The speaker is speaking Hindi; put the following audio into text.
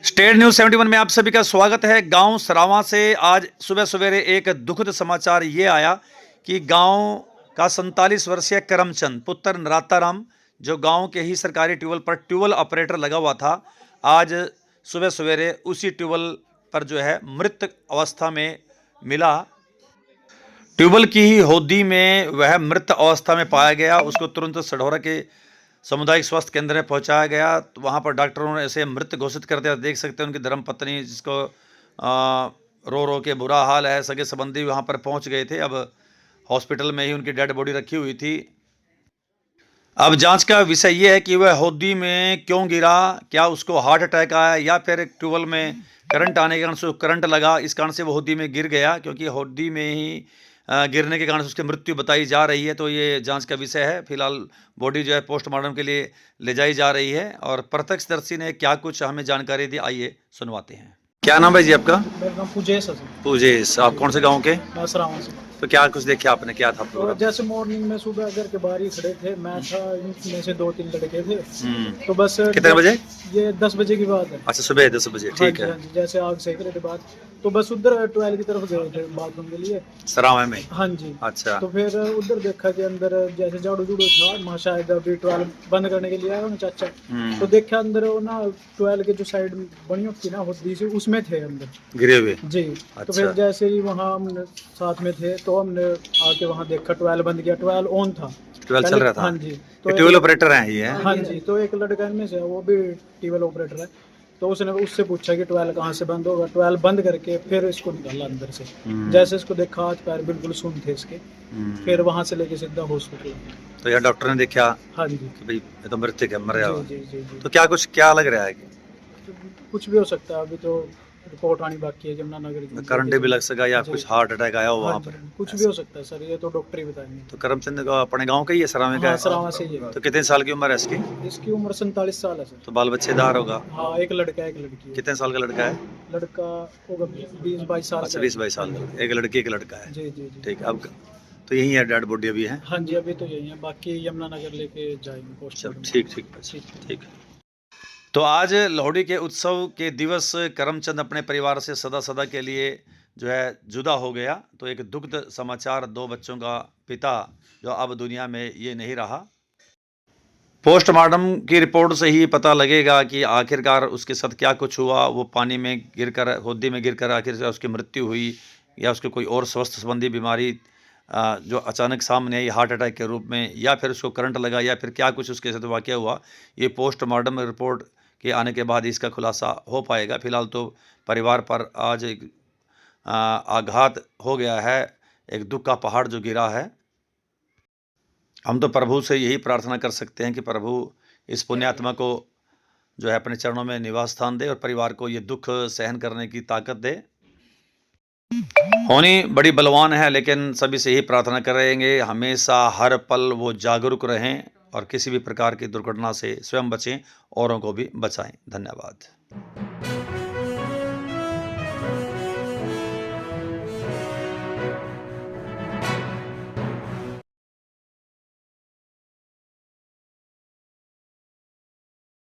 स्टेट न्यूज 71 में आप सभी का स्वागत है। गांव सरावां से आज सुबह सवेरे एक दुखद समाचार ये आया कि गांव का 47 वर्षीय करमचंद पुत्र नराताराम, जो गांव के ही सरकारी ट्यूबवेल पर ट्यूबवेल ऑपरेटर लगा हुआ था, आज सुबह सवेरे उसी ट्यूबवेल पर जो है मृत अवस्था में मिला। ट्यूबवेल की ही होदी में वह मृत अवस्था में पाया गया। उसको तुरंत सढौरा के सामुदायिक स्वास्थ्य केंद्र में पहुंचाया गया। तो वहां पर डॉक्टरों ने ऐसे मृत घोषित कर दिया। देख सकते हैं उनकी धर्मपत्नी, जिसको रो रो के बुरा हाल है, सगे संबंधी वहां पर पहुंच गए थे। अब हॉस्पिटल में ही उनकी डेड बॉडी रखी हुई थी। अब जांच का विषय यह है कि वह होदी में क्यों गिरा, क्या उसको हार्ट अटैक आया या फिर ट्यूबवेल में करंट आने के कारण से करंट लगा, इस कारण से वो होदी में गिर गया। क्योंकि होदी में ही गिरने के कारण से उसकी मृत्यु बताई जा रही है। तो ये जांच का विषय है। फिलहाल बॉडी जो है पोस्टमार्टम के लिए ले जाई जा रही है। और प्रत्यक्षदर्शी ने क्या कुछ हमें जानकारी दी, आइए सुनवाते हैं। क्या नाम है जी आपका? मेरा नाम पूजेश है सर। पूजेश, आप कौन से गाँव के? मैं सरावां से। तो क्या कुछ देखे आपने, क्या था तो प्रोग्राम? जैसे मॉर्निंग में सुबह घर के बाहर ही खड़े थे, मैं था, इनमें से 2-3 लड़के थे। तो बस कितने बजे? ये 10 बजे की बात है। अच्छा, सुबह 10 बजे, ठीक है। हाँ जी, जैसे आग सेक रहे थे बात, तो बस उधर ट्वेल्व की तरफ गए थे बाथरूम के लिए। सरावां में? हाँ जी। अच्छा। तो फिर उधर देखा कि अंदर जैसे झाड़ू जूड़ू था, वहाँ शायद अभी ट्वेल्व बंद करने के लिए आया ना चाचा। तो देखा अंदर वो ना ट्वेल्व के जो साइड बनी होती ना होती सी, उसमें थे अंदर गिरे हुए जी। तो फिर जैसे ही वहाँ हम साथ में थे तो हमने आके वहाँ देखा, ट्वेल्व बंद किया, ट्वेल्व ऑन था, 12 चल रहा था। हाँ जी। तो ट्यूबवेल ऑपरेटर हैं ये? हाँ जी। तो एक लड़का इनमें से वो भी ट्यूबवेल ऑपरेटर है। तो उसने उससे पूछा कि ट्वेल्व कहाँ से बंद होगा। ट्वेल्व बंद करके फिर इसको निकाला अंदर से। जैसे इसको देखा, हाथ पैर बिल्कुल सुन थे इसके। फिर वहाँ से लेके सीधा हॉस्पिटल। तो यार डॉक्टर ने देखा हाँ जी कि भाई ये तो मृतक है, मर जी जाएगा। जी जी जी। तो क्या कुछ क्या लग रहा है कि कुछ भी हो सकता है, अभी तो रिपोर्ट आनी बाकी है यमुनानगर की। करंट भी लग सका या कुछ हार्ट अटैक आया हो वहाँ पर? कुछ भी हो सकता है सर, ये तो डॉक्टर ही बताएंगे। तो करमचंद का अपने गांव का ही है, सरावे का हाँ, है? सरावां से ही है। तो कितने साल की उम्र है इसकी? इसकी उम्र 47 साल है सर। तो बाल बच्चेदार होगा? हाँ, एक लड़का एक लड़की है। कितने साल का लड़का है? लड़का होगा 20-22 साल अच्छा, का। 20-22 साल का। एक लड़की एक लड़का है? जी जी जी। ठीक है। अब तो यही है, डेड बॉडी अभी है? हाँ जी, अभी तो यही है, बाकी यमुनानगर लेके जाएंगे अच्छा, पोस्टमार्टम। ठीक ठीक ठीक है। तो आज लोहड़ी के उत्सव के दिवस करमचंद अपने परिवार से सदा सदा के लिए जो है जुदा हो गया। तो एक दुखद समाचार, 2 बच्चों का पिता जो अब दुनिया में ये नहीं रहा। पोस्टमार्टम की रिपोर्ट से ही पता लगेगा कि आखिरकार उसके साथ क्या कुछ हुआ। वो पानी में गिरकर, होदी में गिरकर आखिर से उसकी मृत्यु हुई, या उसके कोई और स्वास्थ्य संबंधी बीमारी जो अचानक सामने आई हार्ट अटैक के रूप में, या फिर उसको करंट लगा, या फिर क्या कुछ उसके साथ वाक़या हुआ, ये पोस्टमार्टम रिपोर्ट के आने के बाद इसका खुलासा हो पाएगा। फिलहाल तो परिवार पर आज एक आघात हो गया है, एक दुख का पहाड़ जो गिरा है। हम तो प्रभु से यही प्रार्थना कर सकते हैं कि प्रभु इस पुण्यात्मा को जो है अपने चरणों में निवास स्थान दे और परिवार को ये दुख सहन करने की ताकत दे। होनी बड़ी बलवान है, लेकिन सभी से यही प्रार्थना करेंगे हमेशा हर पल वो जागरूक रहें और किसी भी प्रकार की दुर्घटना से स्वयं बचें, औरों को भी बचाएं। धन्यवाद।